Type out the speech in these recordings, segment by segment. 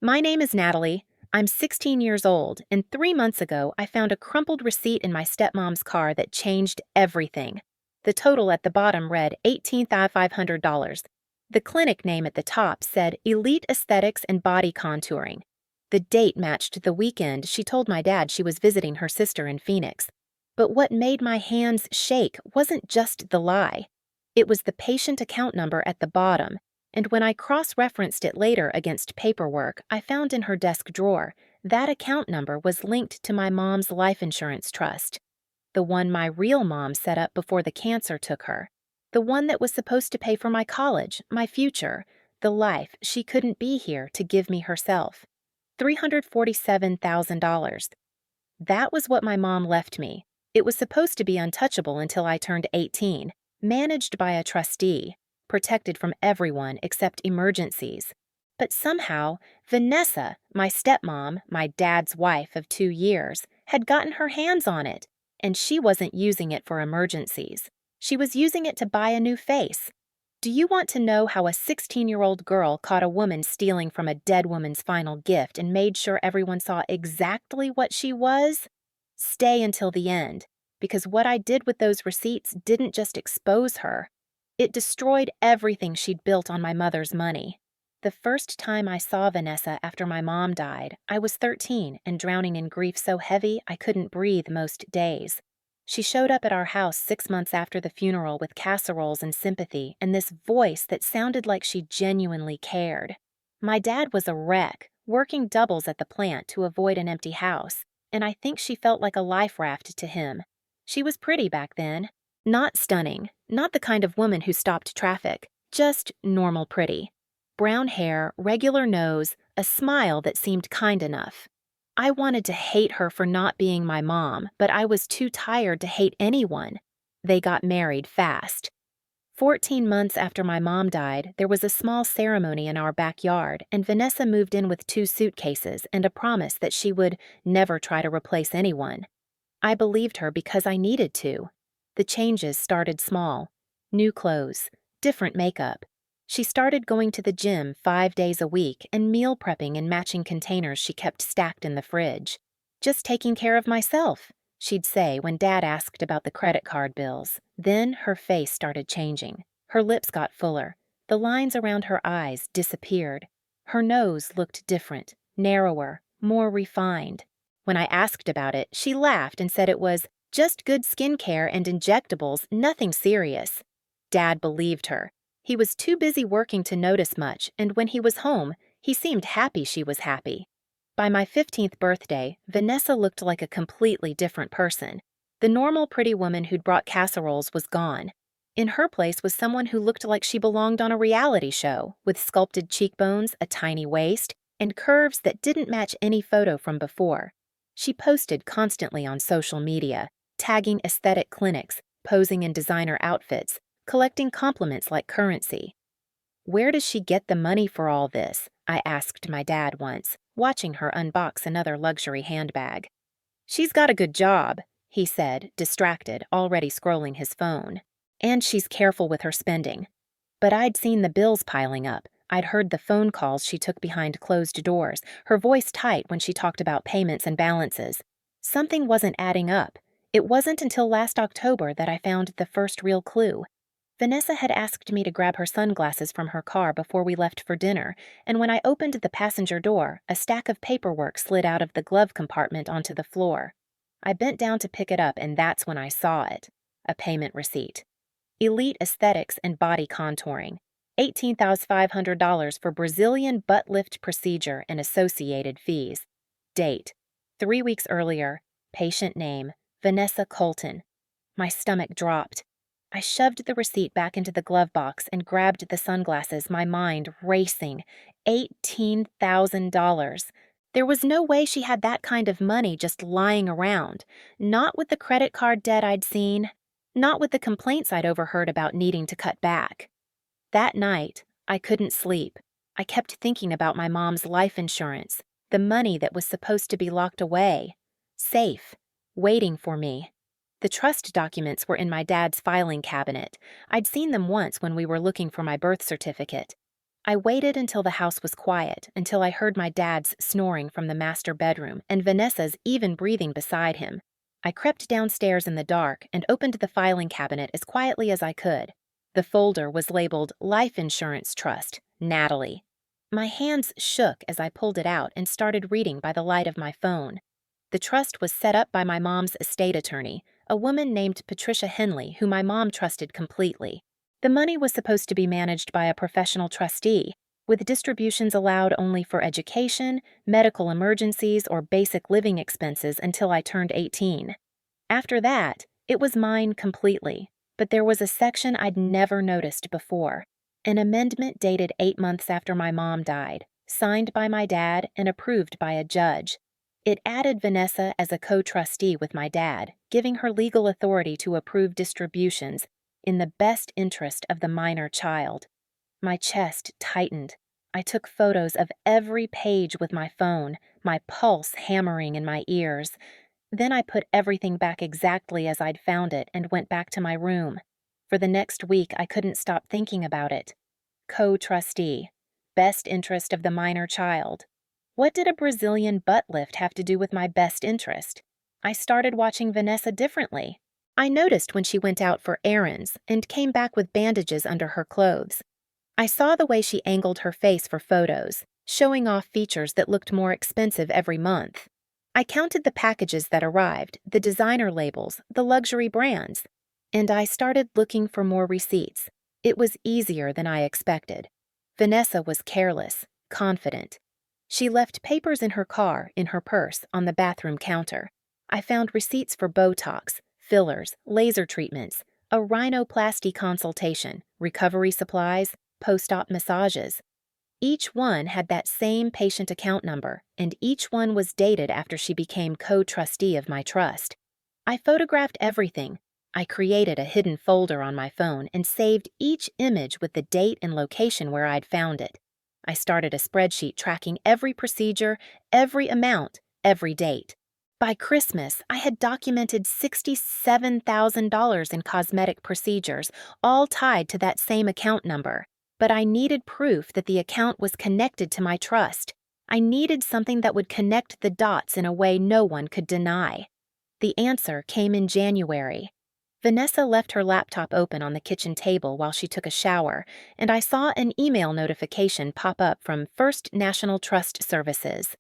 My name is Natalie. I'm 16 years old, and 3 months ago, I found a crumpled receipt in my stepmom's car that changed everything. The total at the bottom read $18,500. The clinic name at the top said Elite Aesthetics and Body Contouring. The date matched the weekend she told my dad she was visiting her sister in Phoenix. But what made my hands shake wasn't just the lie. It was the patient account number at the bottom, and when I cross-referenced it later against paperwork I found in her desk drawer, that account number was linked to my mom's life insurance trust. The one my real mom set up before the cancer took her. The one that was supposed to pay for my college, my future, the life she couldn't be here to give me herself. $347,000. That was what my mom left me. It was supposed to be untouchable until I turned 18, managed by a trustee, protected from everyone except emergencies. But somehow, Vanessa, my stepmom, my dad's wife of 2 years, had gotten her hands on it, and she wasn't using it for emergencies. She was using it to buy a new face. Do you want to know how a 16-year-old girl caught a woman stealing from a dead woman's final gift and made sure everyone saw exactly what she was? Stay until the end, because what I did with those receipts didn't just expose her. It destroyed everything she'd built on my mother's money. The first time I saw Vanessa after my mom died, I was 13 and drowning in grief so heavy I couldn't breathe most days. She showed up at our house 6 months after the funeral with casseroles and sympathy and this voice that sounded like she genuinely cared. My dad was a wreck, working doubles at the plant to avoid an empty house, and I think she felt like a life raft to him. She was pretty back then. Not stunning, not the kind of woman who stopped traffic, just normal pretty. Brown hair, regular nose, a smile that seemed kind enough. I wanted to hate her for not being my mom, but I was too tired to hate anyone. They got married fast. 14 months after my mom died, there was a small ceremony in our backyard, and Vanessa moved in with 2 suitcases and a promise that she would never try to replace anyone. I believed her because I needed to. The changes started small. New clothes, different makeup. She started going to the gym 5 days a week and meal prepping in matching containers she kept stacked in the fridge. Just taking care of myself, she'd say when Dad asked about the credit card bills. Then her face started changing. Her lips got fuller. The lines around her eyes disappeared. Her nose looked different, narrower, more refined. When I asked about it, she laughed and said it was just good skincare and injectables, nothing serious. Dad believed her. He was too busy working to notice much, and when he was home, he seemed happy she was happy. By my 15th birthday, Vanessa looked like a completely different person. The normal pretty woman who'd brought casseroles was gone. In her place was someone who looked like she belonged on a reality show, with sculpted cheekbones, a tiny waist, and curves that didn't match any photo from before. She posted constantly on social media, tagging aesthetic clinics, posing in designer outfits, collecting compliments like currency. Where does she get the money for all this? I asked my dad once, watching her unbox another luxury handbag. She's got a good job, he said, distracted, already scrolling his phone. And she's careful with her spending. But I'd seen the bills piling up. I'd heard the phone calls she took behind closed doors, her voice tight when she talked about payments and balances. Something wasn't adding up. It wasn't until last October that I found the first real clue. Vanessa had asked me to grab her sunglasses from her car before we left for dinner, and when I opened the passenger door, a stack of paperwork slid out of the glove compartment onto the floor. I bent down to pick it up, and that's when I saw it. A payment receipt. Elite Aesthetics and Body Contouring. $18,500 for Brazilian butt lift procedure and associated fees. Date: 3 weeks earlier. Patient name: Vanessa Colton. My stomach dropped. I shoved the receipt back into the glove box and grabbed the sunglasses, my mind racing. $18,000. There was no way she had that kind of money just lying around. Not with the credit card debt I'd seen. Not with the complaints I'd overheard about needing to cut back. That night, I couldn't sleep. I kept thinking about my mom's life insurance, the money that was supposed to be locked away, safe, waiting for me. The trust documents were in my dad's filing cabinet. I'd seen them once when we were looking for my birth certificate. I waited until the house was quiet, until I heard my dad's snoring from the master bedroom and Vanessa's even breathing beside him. I crept downstairs in the dark and opened the filing cabinet as quietly as I could. The folder was labeled Life Insurance Trust, Natalie. My hands shook as I pulled it out and started reading by the light of my phone. The trust was set up by my mom's estate attorney, a woman named Patricia Henley, who my mom trusted completely. The money was supposed to be managed by a professional trustee, with distributions allowed only for education, medical emergencies, or basic living expenses until I turned 18. After that, it was mine completely, but there was a section I'd never noticed before. An amendment dated 8 months after my mom died, signed by my dad and approved by a judge. It added Vanessa as a co-trustee with my dad, giving her legal authority to approve distributions in the best interest of the minor child. My chest tightened. I took photos of every page with my phone, my pulse hammering in my ears. Then I put everything back exactly as I'd found it and went back to my room. For the next week, I couldn't stop thinking about it. Co-trustee. Best interest of the minor child. What did a Brazilian butt lift have to do with my best interest? I started watching Vanessa differently. I noticed when she went out for errands and came back with bandages under her clothes. I saw the way she angled her face for photos, showing off features that looked more expensive every month. I counted the packages that arrived, the designer labels, the luxury brands, and I started looking for more receipts. It was easier than I expected. Vanessa was careless, confident. She left papers in her car, in her purse, on the bathroom counter. I found receipts for Botox, fillers, laser treatments, a rhinoplasty consultation, recovery supplies, post-op massages. Each one had that same patient account number, and each one was dated after she became co-trustee of my trust. I photographed everything. I created a hidden folder on my phone and saved each image with the date and location where I'd found it. I started a spreadsheet tracking every procedure, every amount, every date. By Christmas, I had documented $67,000 in cosmetic procedures, all tied to that same account number. But I needed proof that the account was connected to my trust. I needed something that would connect the dots in a way no one could deny. The answer came in January. Vanessa left her laptop open on the kitchen table while she took a shower, and I saw an email notification pop up from First National Trust Services.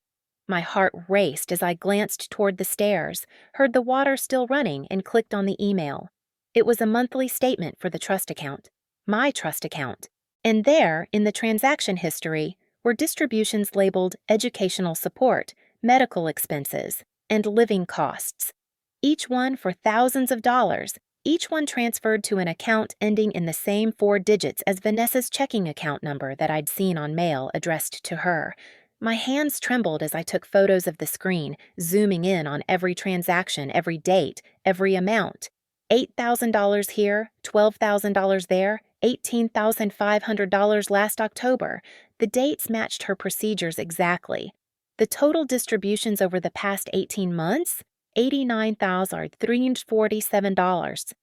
My heart raced as I glanced toward the stairs, heard the water still running, and clicked on the email. It was a monthly statement for the trust account, my trust account. And there, in the transaction history, were distributions labeled educational support, medical expenses, and living costs. Each one for thousands of dollars, each one transferred to an account ending in the same 4 digits as Vanessa's checking account number that I'd seen on mail addressed to her. My hands trembled as I took photos of the screen, zooming in on every transaction, every date, every amount. $8,000 here, $12,000 there, $18,500 last October. The dates matched her procedures exactly. The total distributions over the past 18 months? $89,347.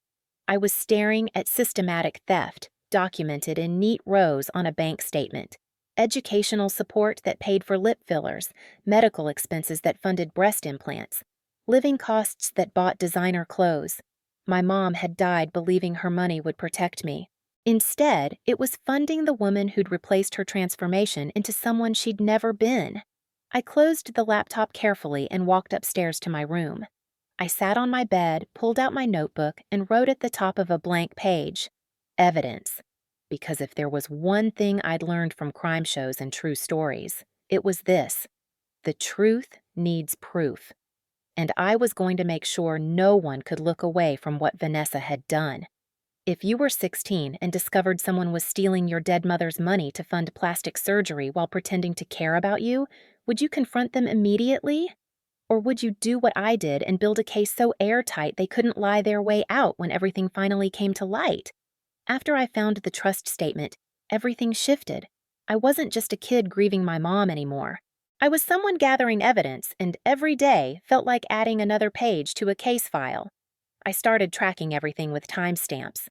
I was staring at systematic theft, documented in neat rows on a bank statement. Educational support that paid for lip fillers, medical expenses that funded breast implants, living costs that bought designer clothes. My mom had died believing her money would protect me. Instead, it was funding the woman who'd replaced her transformation into someone she'd never been. I closed the laptop carefully and walked upstairs to my room. I sat on my bed, pulled out my notebook, and wrote at the top of a blank page, evidence. Because if there was one thing I'd learned from crime shows and true stories, it was this: the truth needs proof. And I was going to make sure no one could look away from what Vanessa had done. If you were 16 and discovered someone was stealing your dead mother's money to fund plastic surgery while pretending to care about you, would you confront them immediately? Or would you do what I did and build a case so airtight they couldn't lie their way out when everything finally came to light? After I found the trust statement, everything shifted. I wasn't just a kid grieving my mom anymore. I was someone gathering evidence, and every day felt like adding another page to a case file. I started tracking everything with timestamps.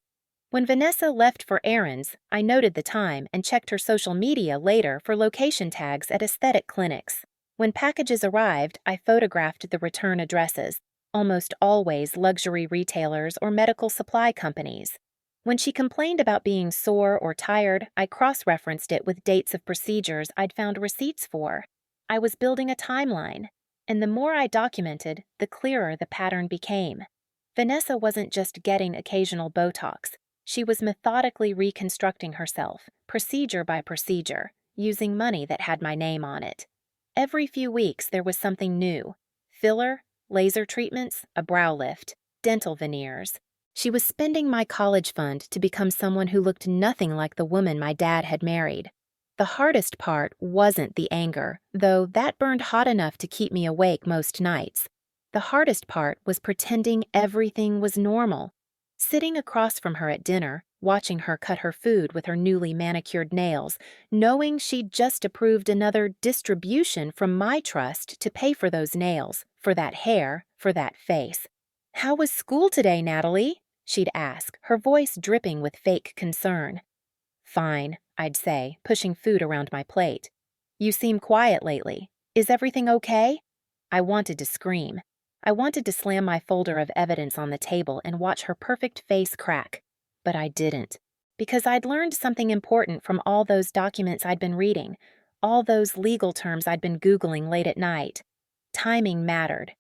When Vanessa left for errands, I noted the time and checked her social media later for location tags at aesthetic clinics. When packages arrived, I photographed the return addresses, almost always luxury retailers or medical supply companies. When she complained about being sore or tired, I cross-referenced it with dates of procedures I'd found receipts for. I was building a timeline, and the more I documented, the clearer the pattern became. Vanessa wasn't just getting occasional Botox. She was methodically reconstructing herself, procedure by procedure, using money that had my name on it. Every few weeks there was something new: filler, laser treatments, a brow lift, dental veneers. She was spending my college fund to become someone who looked nothing like the woman my dad had married. The hardest part wasn't the anger, though that burned hot enough to keep me awake most nights. The hardest part was pretending everything was normal. Sitting across from her at dinner, watching her cut her food with her newly manicured nails, knowing she'd just approved another distribution from my trust to pay for those nails, for that hair, for that face. "How was school today, Natalie?" she'd ask, her voice dripping with fake concern. "Fine," I'd say, pushing food around my plate. "You seem quiet lately. Is everything okay?" I wanted to scream. I wanted to slam my folder of evidence on the table and watch her perfect face crack. But I didn't. Because I'd learned something important from all those documents I'd been reading, all those legal terms I'd been Googling late at night. Timing mattered.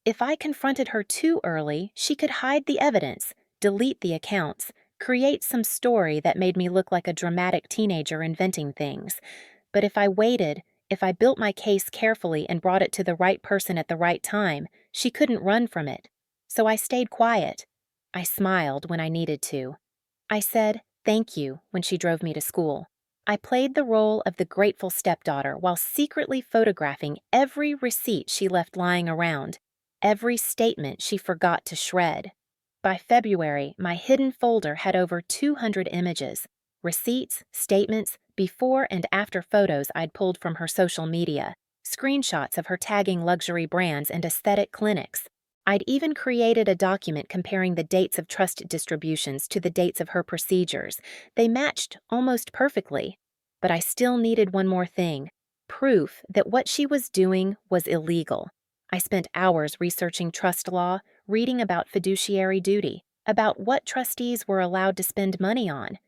If I confronted her too early, she could hide the evidence, delete the accounts, create some story that made me look like a dramatic teenager inventing things. But if I waited, if I built my case carefully and brought it to the right person at the right time, she couldn't run from it. So I stayed quiet. I smiled when I needed to. I said thank you when she drove me to school. I played the role of the grateful stepdaughter while secretly photographing every receipt she left lying around, every statement she forgot to shred. By February, my hidden folder had over 200 images, receipts, statements, before and after photos I'd pulled from her social media, screenshots of her tagging luxury brands and aesthetic clinics. I'd even created a document comparing the dates of trust distributions to the dates of her procedures. They matched almost perfectly. But I still needed one more thing: proof that what she was doing was illegal. I spent hours researching trust law, reading about fiduciary duty, about what trustees were allowed to spend money on.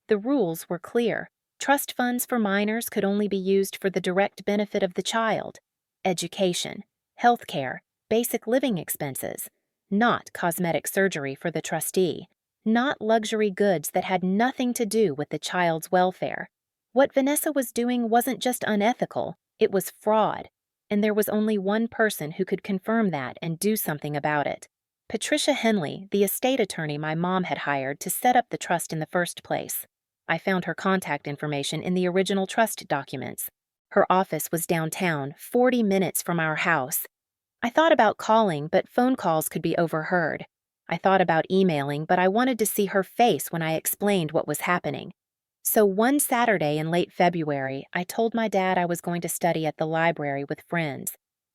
The rules were clear. Trust funds for minors could only be used for the direct benefit of the child: education, health care, basic living expenses, not cosmetic surgery for the trustee, not luxury goods that had nothing to do with the child's welfare. What Vanessa was doing wasn't just unethical, it was fraud, and there was only one person who could confirm that and do something about it: Patricia Henley, the estate attorney my mom had hired to set up the trust in the first place. I found her contact information in the original trust documents. Her office was downtown, 40 minutes from our house. I thought about calling, but phone calls could be overheard. I thought about emailing, but I wanted to see her face when I explained what was happening. So one Saturday in late February, I told my dad I was going to study at the library with friends.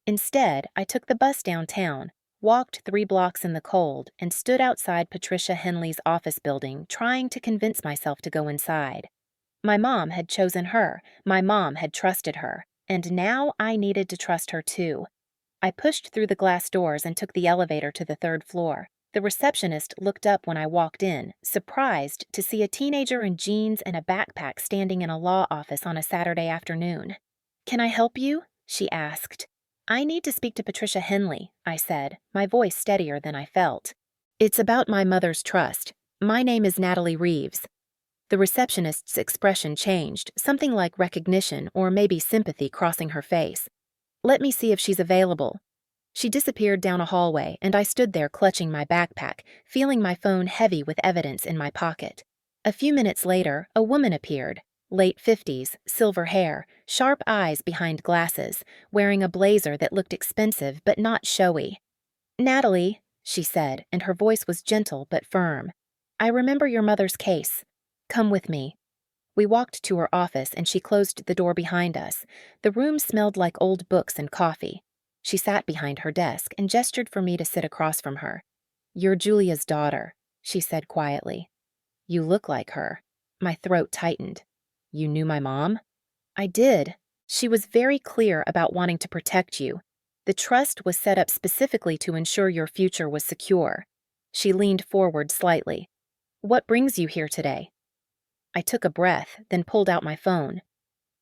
Instead, I took the bus downtown, walked 3 blocks in the cold, and stood outside Patricia Henley's office building, trying to convince myself to go inside. My mom had chosen her, my mom had trusted her, and now I needed to trust her too. I pushed through the glass doors and took the elevator to the 3rd floor. The receptionist looked up when I walked in, surprised to see a teenager in jeans and a backpack standing in a law office on a Saturday afternoon. "Can I help you?" she asked. "I need to speak to Patricia Henley," I said, my voice steadier than I felt. "It's about my mother's trust. My name is Natalie Reeves." The receptionist's expression changed, something like recognition or maybe sympathy crossing her face. "Let me see if she's available." She disappeared down a hallway, and I stood there clutching my backpack, feeling my phone heavy with evidence in my pocket. A few minutes later, a woman appeared, late 50s, silver hair, sharp eyes behind glasses, wearing a blazer that looked expensive but not showy. "Natalie," she said, and her voice was gentle but firm, "I remember your mother's case. Come with me." We walked to her office and she closed the door behind us. The room smelled like old books and coffee. She sat behind her desk and gestured for me to sit across from her. "You're Julia's daughter," she said quietly. You look like her. My throat tightened. You knew my mom? I did. She was very clear about wanting to protect you. The trust was set up specifically to ensure your future was secure. She leaned forward slightly. What brings you here today? I took a breath, then pulled out my phone.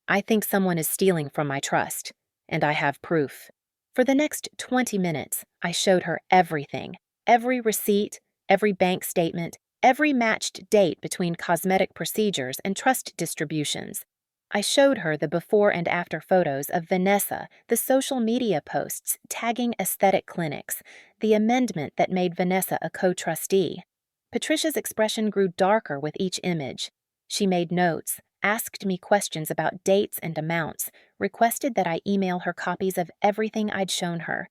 I think someone is stealing from my trust, and I have proof. For the next 20 minutes, I showed her everything. Every receipt, every bank statement, every matched date between cosmetic procedures and trust distributions. I showed her the before and after photos of Vanessa, the social media posts tagging aesthetic clinics, the amendment that made Vanessa a co-trustee. Patricia's expression grew darker with each image. She made notes, asked me questions about dates and amounts, requested that I email her copies of everything I'd shown her.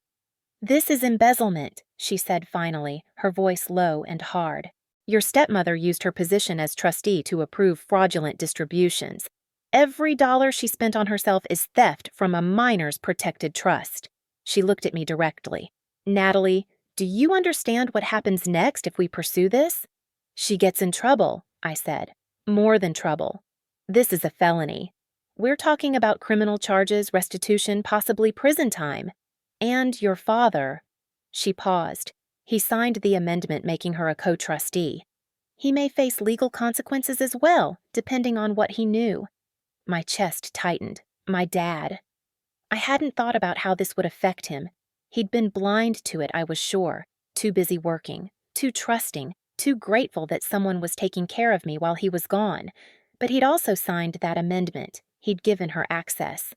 This is embezzlement, she said finally, her voice low and hard. Your stepmother used her position as trustee to approve fraudulent distributions. Every dollar she spent on herself is theft from a minor's protected trust. She looked at me directly. Natalie, do you understand what happens next if we pursue this? She gets in trouble, I said. More than trouble. This is a felony. We're talking about criminal charges, restitution, possibly prison time. And your father. She paused. He signed the amendment making her a co-trustee. He may face legal consequences as well, depending on what he knew. My chest tightened. My dad. I hadn't thought about how this would affect him. He'd been blind to it, I was sure. Too busy working, too trusting, too grateful that someone was taking care of me while he was gone. But he'd also signed that amendment. He'd given her access.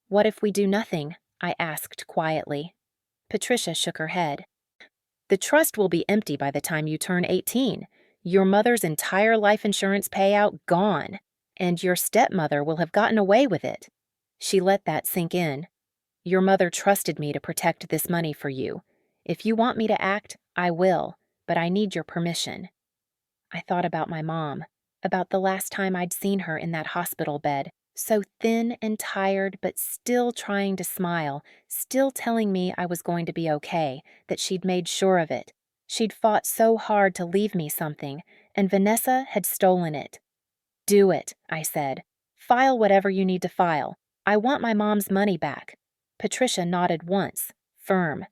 What if we do nothing? I asked quietly. Patricia shook her head. The trust will be empty by the time you turn 18. Your mother's entire life insurance payout gone. And your stepmother will have gotten away with it. She let that sink in. Your mother trusted me to protect this money for you. If you want me to act, I will, but I need your permission. I thought about my mom, about the last time I'd seen her in that hospital bed, so thin and tired but still trying to smile, still telling me I was going to be okay, that she'd made sure of it. She'd fought so hard to leave me something, and Vanessa had stolen it. Do it, I said. File whatever you need to file. I want my mom's money back. Patricia nodded once, firm.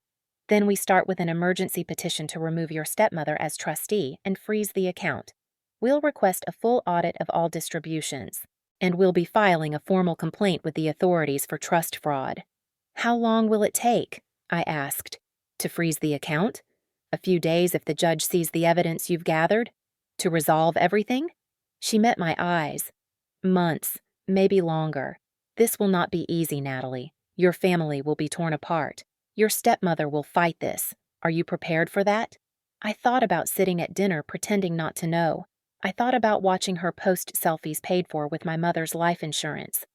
Then we start with an emergency petition to remove your stepmother as trustee and freeze the account. We'll request a full audit of all distributions, and we'll be filing a formal complaint with the authorities for trust fraud. How long will it take? I asked. To freeze the account? A few days if the judge sees the evidence you've gathered? To resolve everything? She met my eyes. Months, maybe longer. This will not be easy, Natalie. Your family will be torn apart. Your stepmother will fight this. Are you prepared for that? I thought about sitting at dinner pretending not to know. I thought about watching her post selfies paid for with my mother's life insurance.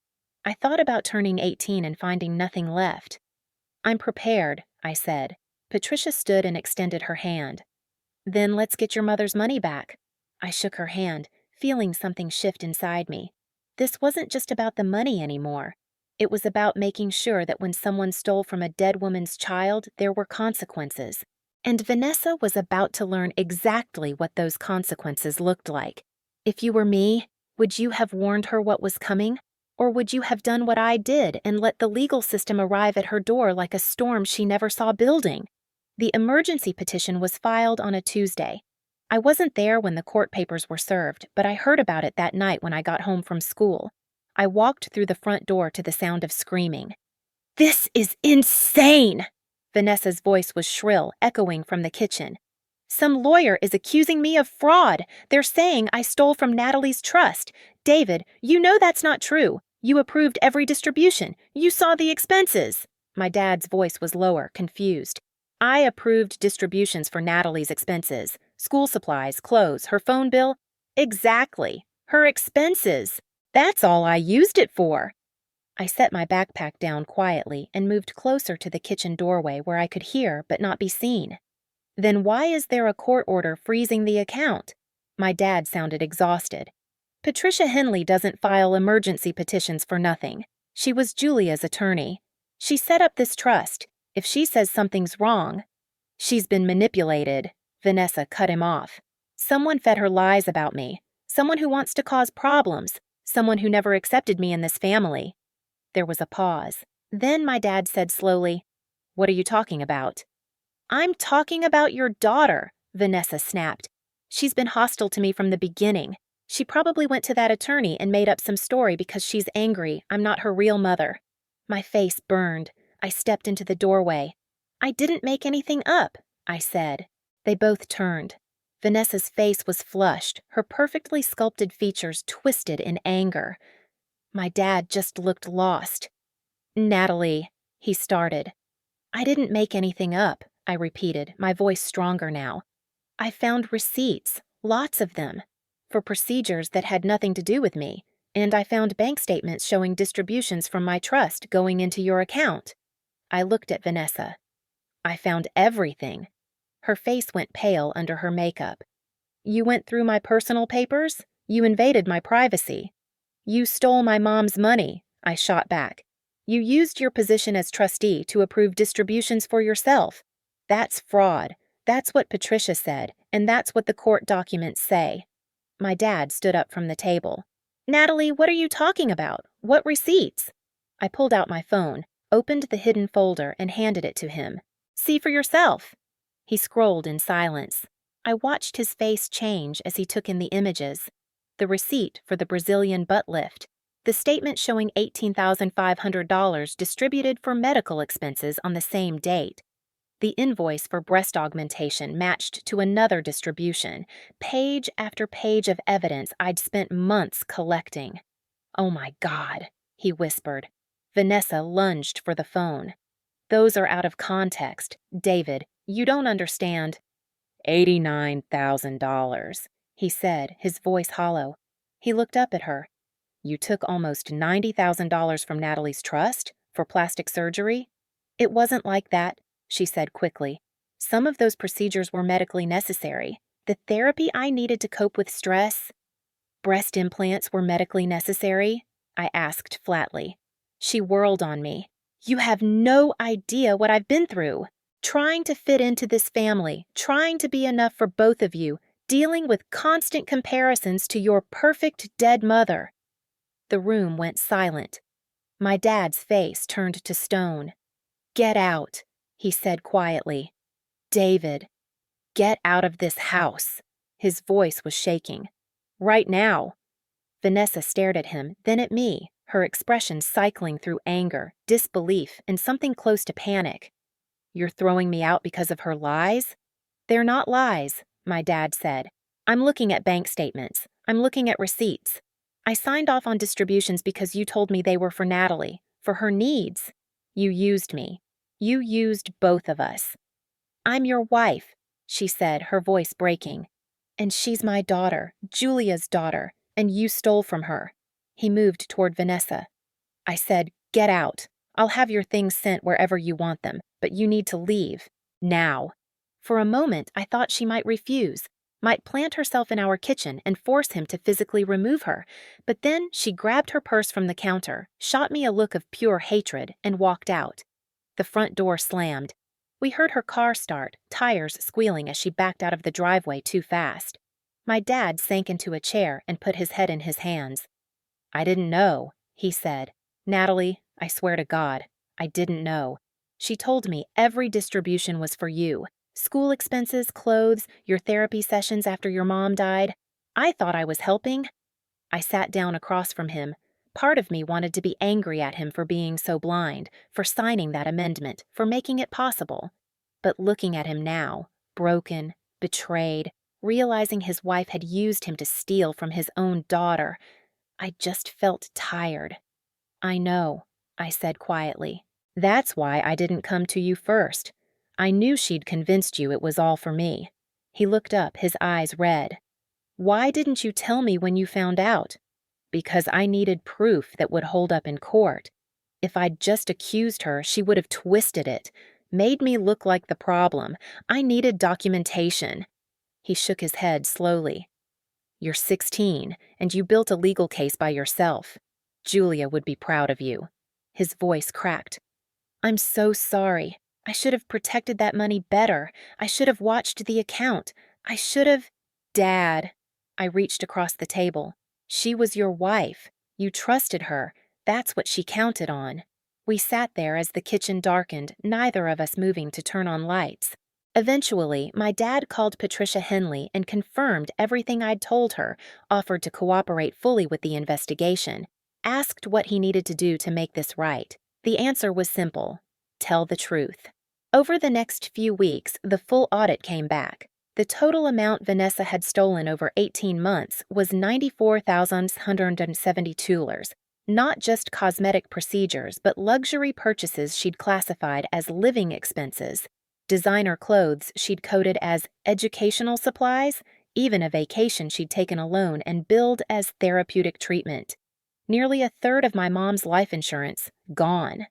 I thought about turning 18 and finding nothing left. I'm prepared, I said. Patricia stood and extended her hand. Then let's get your mother's money back. I shook her hand, feeling something shift inside me. This wasn't just about the money anymore. It was about making sure that when someone stole from a dead woman's child, there were consequences. And Vanessa was about to learn exactly what those consequences looked like. If you were me, would you have warned her what was coming? Or would you have done what I did and let the legal system arrive at her door like a storm she never saw building? The emergency petition was filed on a Tuesday. I wasn't there when the court papers were served, but I heard about it that night when I got home from school. I walked through the front door to the sound of screaming. This is insane! Vanessa's voice was shrill, echoing from the kitchen. Some lawyer is accusing me of fraud. They're saying I stole from Natalie's trust. David, you know that's not true. You approved every distribution. You saw the expenses. My dad's voice was lower, confused. I approved distributions for Natalie's expenses. School supplies, clothes, her phone bill. Exactly. Her expenses. That's all I used it for. I set my backpack down quietly and moved closer to the kitchen doorway where I could hear but not be seen. Then why is there a court order freezing the account? My dad sounded exhausted. Patricia Henley doesn't file emergency petitions for nothing. She was Julia's attorney. She set up this trust. If she says something's wrong, she's been manipulated. Vanessa cut him off. Someone fed her lies about me. Someone who wants to cause problems. Someone who never accepted me in this family. There was a pause. Then my dad said slowly, "What are you talking about?" "I'm talking about your daughter," Vanessa snapped. "She's been hostile to me from the beginning. She probably went to that attorney and made up some story because she's angry I'm not her real mother." My face burned. I stepped into the doorway. "I didn't make anything up," I said. They both turned. Vanessa's face was flushed, her perfectly sculpted features twisted in anger. My dad just looked lost. "Natalie," he started. "I didn't make anything up," I repeated, my voice stronger now. "I found receipts, lots of them, for procedures that had nothing to do with me, and I found bank statements showing distributions from my trust going into your account." I looked at Vanessa. "I found everything." Her face went pale under her makeup. "You went through my personal papers? You invaded my privacy." "You stole my mom's money," I shot back. "You used your position as trustee to approve distributions for yourself. That's fraud. That's what Patricia said, and that's what the court documents say." My dad stood up from the table. "Natalie, what are you talking about? What receipts?" I pulled out my phone, opened the hidden folder, and handed it to him. "See for yourself." He scrolled in silence. I watched his face change as he took in the images. The receipt for the Brazilian butt lift. The statement showing $18,500 distributed for medical expenses on the same date. The invoice for breast augmentation matched to another distribution. Page after page of evidence I'd spent months collecting. "Oh my God," he whispered. Vanessa lunged for the phone. "Those are out of context. David, you don't understand." $89,000, he said, his voice hollow. He looked up at her. "You took almost $90,000 from Natalie's trust for plastic surgery?" "It wasn't like that," she said quickly. "Some of those procedures were medically necessary. The therapy I needed to cope with stress." "Breast implants were medically necessary?" I asked flatly. She whirled on me. "You have no idea what I've been through. Trying to fit into this family, trying to be enough for both of you, dealing with constant comparisons to your perfect dead mother." The room went silent. My dad's face turned to stone. "Get out," he said quietly. "David, get out of this house." His voice was shaking. "Right now." Vanessa stared at him, then at me, her expression cycling through anger, disbelief, and something close to panic. "You're throwing me out because of her lies?" "They're not lies," my dad said. "I'm looking at bank statements. I'm looking at receipts. I signed off on distributions because you told me they were for Natalie, for her needs. You used me. You used both of us." "I'm your wife," she said, her voice breaking. "And she's my daughter, Julia's daughter, and you stole from her." He moved toward Vanessa. I said, "Get out. I'll have your things sent wherever you want them, but you need to leave. Now." For a moment, I thought she might refuse, might plant herself in our kitchen and force him to physically remove her, but then she grabbed her purse from the counter, shot me a look of pure hatred, and walked out. The front door slammed. We heard her car start, tires squealing as she backed out of the driveway too fast. My dad sank into a chair and put his head in his hands. "I didn't know," he said. "Natalie, I swear to God, I didn't know. She told me every distribution was for you. School expenses, clothes, your therapy sessions after your mom died. I thought I was helping." I sat down across from him. Part of me wanted to be angry at him for being so blind, for signing that amendment, for making it possible. But looking at him now, broken, betrayed, realizing his wife had used him to steal from his own daughter, I just felt tired. "I know," I said quietly. "That's why I didn't come to you first. I knew she'd convinced you it was all for me." He looked up, his eyes red. "Why didn't you tell me when you found out?" "Because I needed proof that would hold up in court. If I'd just accused her, she would have twisted it, made me look like the problem. I needed documentation." He shook his head slowly. "You're 16, and you built a legal case by yourself. Julia would be proud of you." His voice cracked. "I'm so sorry. I should have protected that money better. I should have watched the account. I should have—" Dad. I reached across the table. She was your wife. You trusted her. That's what she counted on. We sat there as the kitchen darkened, neither of us moving to turn on lights. Eventually, my dad called Patricia Henley and confirmed everything I'd told her, offered to cooperate fully with the investigation, asked what he needed to do to make this right. The answer was simple: tell the truth. Over the next few weeks, the full audit came back. The total amount Vanessa had stolen over 18 months was $94,172, not just cosmetic procedures, but luxury purchases she'd classified as living expenses, designer clothes she'd coded as educational supplies, even a vacation she'd taken alone and billed as therapeutic treatment. Nearly a third of my mom's life insurance gone.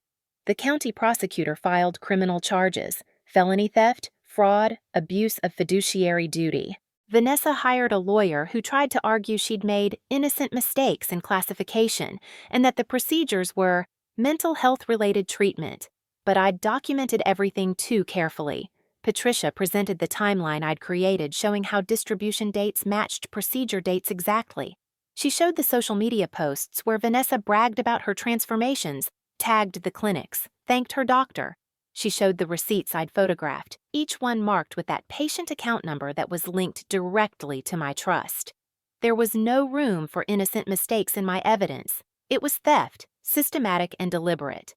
The county prosecutor filed criminal charges: felony theft, fraud, abuse of fiduciary duty. Vanessa hired a lawyer who tried to argue she'd made innocent mistakes in classification and that the procedures were mental health-related treatment. But I'd documented everything too carefully. Patricia presented the timeline I'd created showing how distribution dates matched procedure dates exactly. She showed the social media posts where Vanessa bragged about her transformations, tagged the clinics, thanked her doctor. She showed the receipts I'd photographed, each one marked with that patient account number that was linked directly to my trust. There was no room for innocent mistakes in my evidence. It was theft, systematic and deliberate.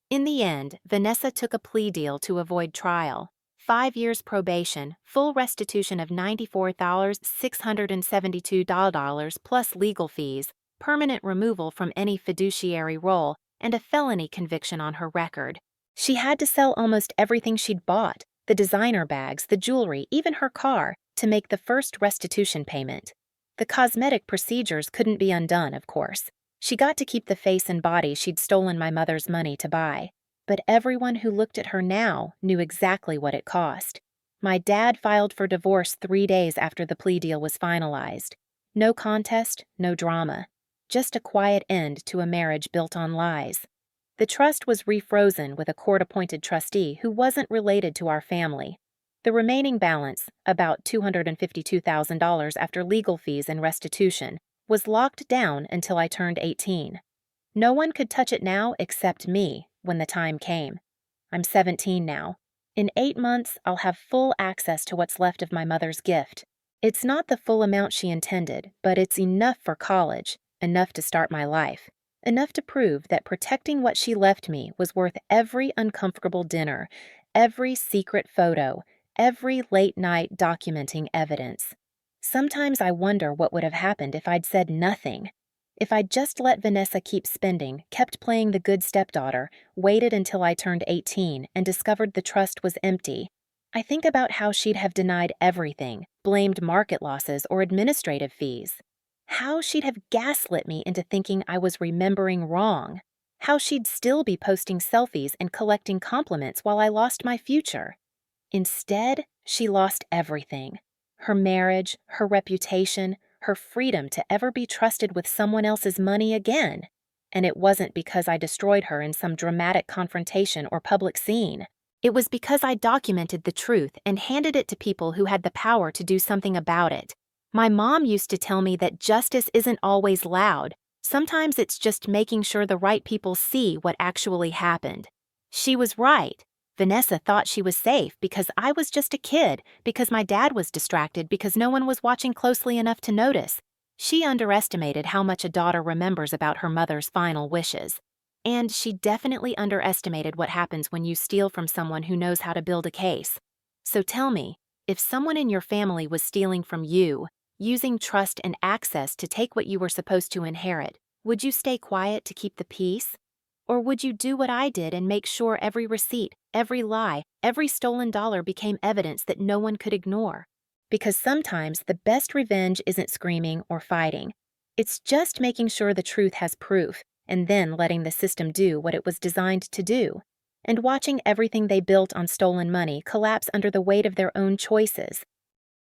In the end, Vanessa took a plea deal to avoid trial. 5 years probation, full restitution of $94,672 plus legal fees, permanent removal from any fiduciary role, and a felony conviction on her record. She had to sell almost everything she'd bought, the designer bags, the jewelry, even her car, to make the first restitution payment. The cosmetic procedures couldn't be undone, of course. She got to keep the face and body she'd stolen my mother's money to buy. But everyone who looked at her now knew exactly what it cost. My dad filed for divorce 3 days after the plea deal was finalized. No contest, no drama. Just a quiet end to a marriage built on lies. The trust was refrozen with a court-appointed trustee who wasn't related to our family. The remaining balance, about $252,000 after legal fees and restitution, was locked down until I turned 18. No one could touch it now except me when the time came. I'm 17 now. In 8 months, I'll have full access to what's left of my mother's gift. It's not the full amount she intended, but it's enough for college, enough to start my life. Enough to prove that protecting what she left me was worth every uncomfortable dinner, every secret photo, every late-night documenting evidence. Sometimes I wonder what would have happened if I'd said nothing. If I'd just let Vanessa keep spending, kept playing the good stepdaughter, waited until I turned 18 and discovered the trust was empty. I think about how she'd have denied everything, blamed market losses or administrative fees. How she'd have gaslit me into thinking I was remembering wrong. How she'd still be posting selfies and collecting compliments while I lost my future. Instead, she lost everything. Her marriage, her reputation, her freedom to ever be trusted with someone else's money again. And it wasn't because I destroyed her in some dramatic confrontation or public scene. It was because I documented the truth and handed it to people who had the power to do something about it. My mom used to tell me that justice isn't always loud. Sometimes it's just making sure the right people see what actually happened. She was right. Vanessa thought she was safe because I was just a kid, because my dad was distracted, because no one was watching closely enough to notice. She underestimated how much a daughter remembers about her mother's final wishes. And she definitely underestimated what happens when you steal from someone who knows how to build a case. So tell me, if someone in your family was stealing from you, using trust and access to take what you were supposed to inherit, would you stay quiet to keep the peace? Or would you do what I did and make sure every receipt, every lie, every stolen dollar became evidence that no one could ignore? Because sometimes the best revenge isn't screaming or fighting. It's just making sure the truth has proof, and then letting the system do what it was designed to do, and watching everything they built on stolen money collapse under the weight of their own choices.